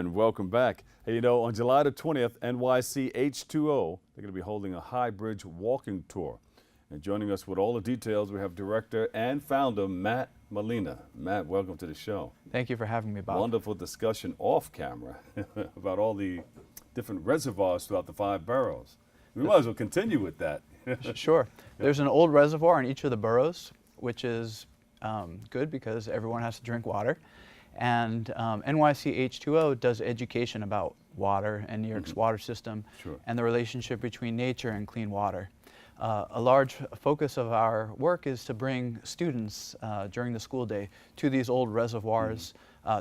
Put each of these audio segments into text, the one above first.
And welcome back. Hey, you know, on July the 20th, NYC H2O, they're going to be holding a High Bridge walking tour. And joining us with all the details, we have director and founder Matt Malina. Matt, welcome to the show. Thank you for having me, Bob. Wonderful discussion off camera about all the different reservoirs throughout the 5 boroughs. We might as well continue with that. Sure. There's an old reservoir in each of the boroughs, which is good because everyone has to drink water. And NYC H2O does education about water and New York's water system and the relationship between nature and clean water. A large focus of our work is to bring students during the school day to these old reservoirs,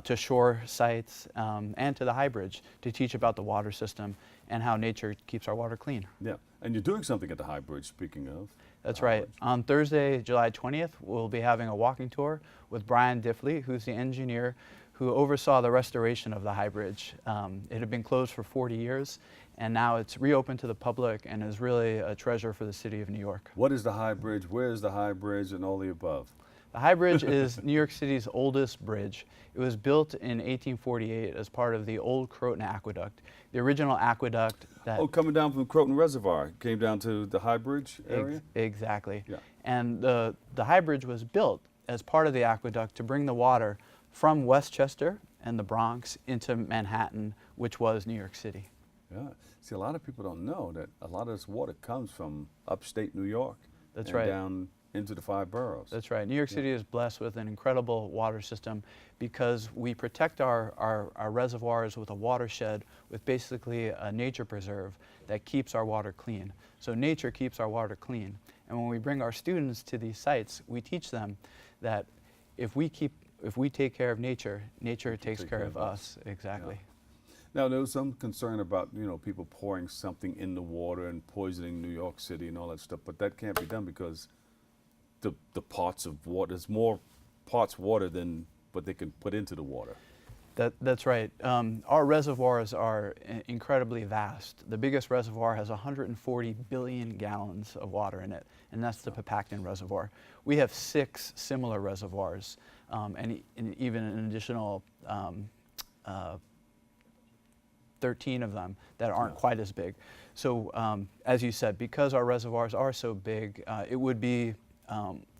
to shore sites, and to the High Bridge to teach about the water system and how nature keeps our water clean. Yeah, and you're doing something at the High Bridge, speaking of. That's right. On Thursday, July 20th, we'll be having a walking tour with Brian Diffley, who's the engineer who oversaw the restoration of the High Bridge. It had been closed for 40 years, and now it's reopened to the public and is really a treasure for the city of New York. What is the High Bridge? Where is the High Bridge and all the above? The High Bridge is New York City's oldest bridge. It was built in 1848 as part of the old Croton Aqueduct, the original aqueduct that... Oh, coming down from Croton Reservoir, came down to the High Bridge area? Exactly. Yeah. And the High Bridge was built as part of the aqueduct to bring the water from Westchester and the Bronx into Manhattan, which was New York City. Yeah. See, a lot of people don't know that a lot of this water comes from upstate New York. That's and right. Down into the 5 boroughs. That's right. New York City is blessed with an incredible water system because we protect our reservoirs with a watershed with basically a nature preserve that keeps our water clean. So nature keeps our water clean. And when we bring our students to these sites, we teach them that if we take care of nature, nature takes care of us. Exactly. Yeah. Now, there was some concern about, you know, people pouring something in the water and poisoning New York City and all that stuff, but that can't be done because the parts of water, there's more parts water than what they can put into the water. That's right. Our reservoirs are incredibly vast. The biggest reservoir has 140 billion gallons of water in it, and that's the Papacton Reservoir. We have 6 similar reservoirs, and even an additional 13 of them that aren't quite as big. So as you said, because our reservoirs are so big, it would be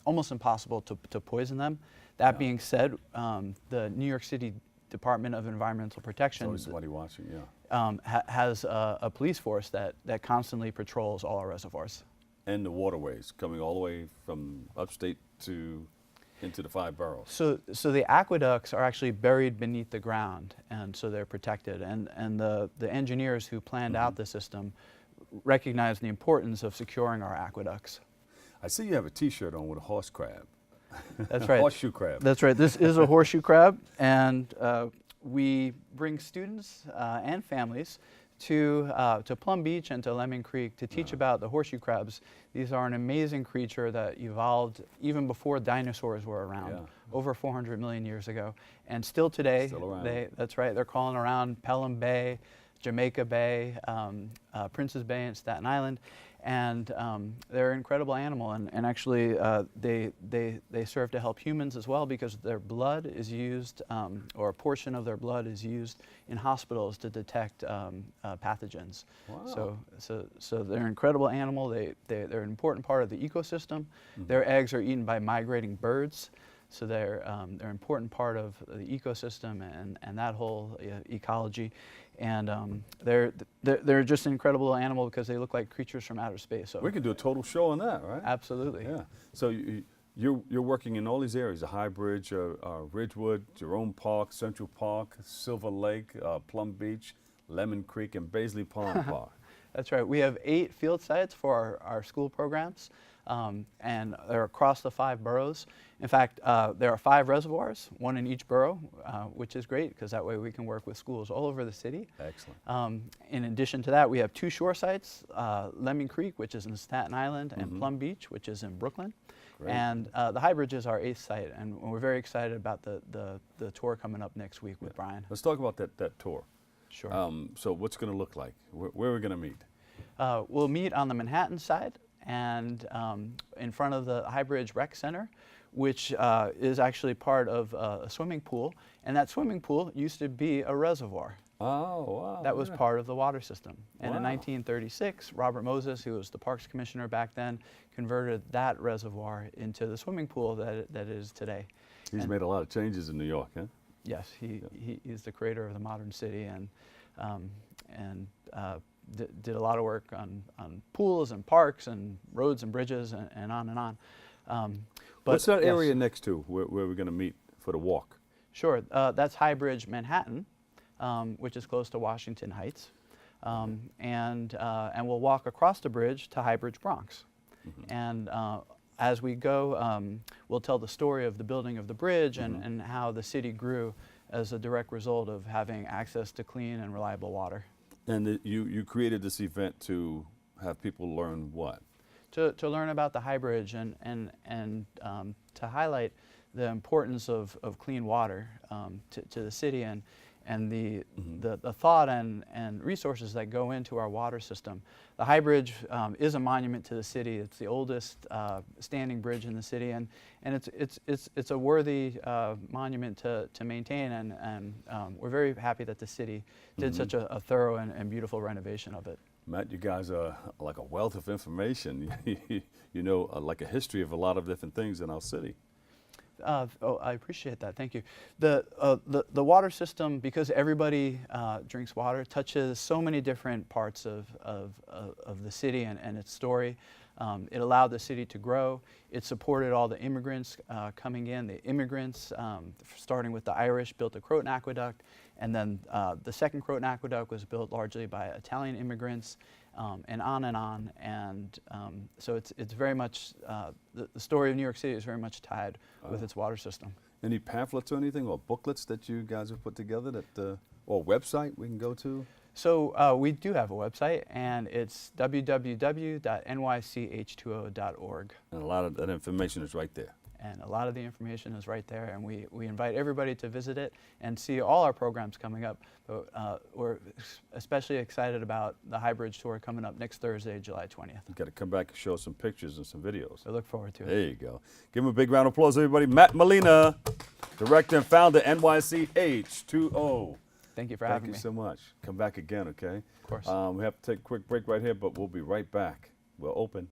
almost impossible to poison them. That being said, the New York City Department of Environmental Protection has a police force that constantly patrols all our reservoirs. And the waterways coming all the way from upstate to into the 5 boroughs. So the aqueducts are actually buried beneath the ground, and so they're protected. And the engineers who planned out the system recognize the importance of securing our aqueducts. I see you have a T-shirt on with a horse crab. That's right. Horseshoe crab. That's right. This is a horseshoe crab, and we bring students and families to Plum Beach and to Lemon Creek to teach about the horseshoe crabs. These are an amazing creature that evolved even before dinosaurs were around, over 400 million years ago, and still today. Still around. That's right. They're calling around Pelham Bay, Jamaica Bay, Princess Bay, and Staten Island. And they're an incredible animal, and actually they serve to help humans as well because their blood is used, or a portion of their blood is used in hospitals to detect pathogens. Wow. So they're an incredible animal. They're an important part of the ecosystem. Their eggs are eaten by migrating birds. So they're an important part of the ecosystem and that whole ecology. And they're just an incredible animal because they look like creatures from outer space. So we could do a total show on that, right? Absolutely. Yeah. So you're working in all these areas: the High Bridge, Ridgewood, Jerome Park, Central Park, Silver Lake, Plum Beach, Lemon Creek, and Baisley Pond Park. That's right. We have 8 field sites for our school programs, and they're across the 5 boroughs. In fact, there are 5 reservoirs, 1 in each borough, which is great because that way we can work with schools all over the city. Excellent. In addition to that, we have 2 shore sites, Lemon Creek, which is in Staten Island, and Plum Beach, which is in Brooklyn. Great. And the High Bridge is our 8th site, and we're very excited about the tour coming up next week with Brian. Let's talk about that tour. Sure. So what's it going to look like? Where are we going to meet? We'll meet on the Manhattan side and in front of the High Bridge Rec Center, which is actually part of a swimming pool. And that swimming pool used to be a reservoir. Oh, wow. That was yeah. part of the water system. And in Wow. 1936, Robert Moses, who was the parks commissioner back then, converted that reservoir into the swimming pool that it is today. He's And made a lot of changes in New York, huh? yes, he's the creator of the modern city, and did a lot of work on pools and parks and roads and bridges and on and on. But What's that yes, area next to where we're going to meet for the walk? Sure, that's High Bridge, Manhattan, which is close to Washington Heights, and we'll walk across the bridge to High Bridge, Bronx. And as we go, we'll tell the story of the building of the bridge and how the city grew as a direct result of having access to clean and reliable water. And you created this event to have people learn what? To learn about the High Bridge and to highlight the importance of clean water to the city and the thought and resources that go into our water system. The High Bridge is a monument to the city. It's the oldest standing bridge in the city, and it's a worthy monument to maintain, and we're very happy that the city did such a thorough and beautiful renovation of it. Matt, you guys are like a wealth of information. You know, like a history of a lot of different things in our city. Oh, I appreciate that. Thank you. The water system, because everybody drinks water, touches so many different parts of the city and its story. It allowed the city to grow. It supported all the immigrants coming in. The immigrants, starting with the Irish, built the Croton Aqueduct, and then the second Croton Aqueduct was built largely by Italian immigrants, and on and on. And so it's very much, the story of New York City is very much tied with its water system. Any pamphlets or anything or booklets that you guys have put together that, or website we can go to? So we do have a website, and it's www.nych2o.org. And a lot of that information is right there. And a lot of the information is right there, and we invite everybody to visit it and see all our programs coming up. But we're especially excited about the High Bridge Tour coming up next Thursday, July 20th. You've got to come back and show some pictures and some videos. I look forward to it. There you go. Give him a big round of applause, everybody. Matt Malina, director and founder, NYC H2O. Thank you for having me. Thank you so much. Come back again, okay? Of course. We have to take a quick break right here, but we'll be right back. We're open.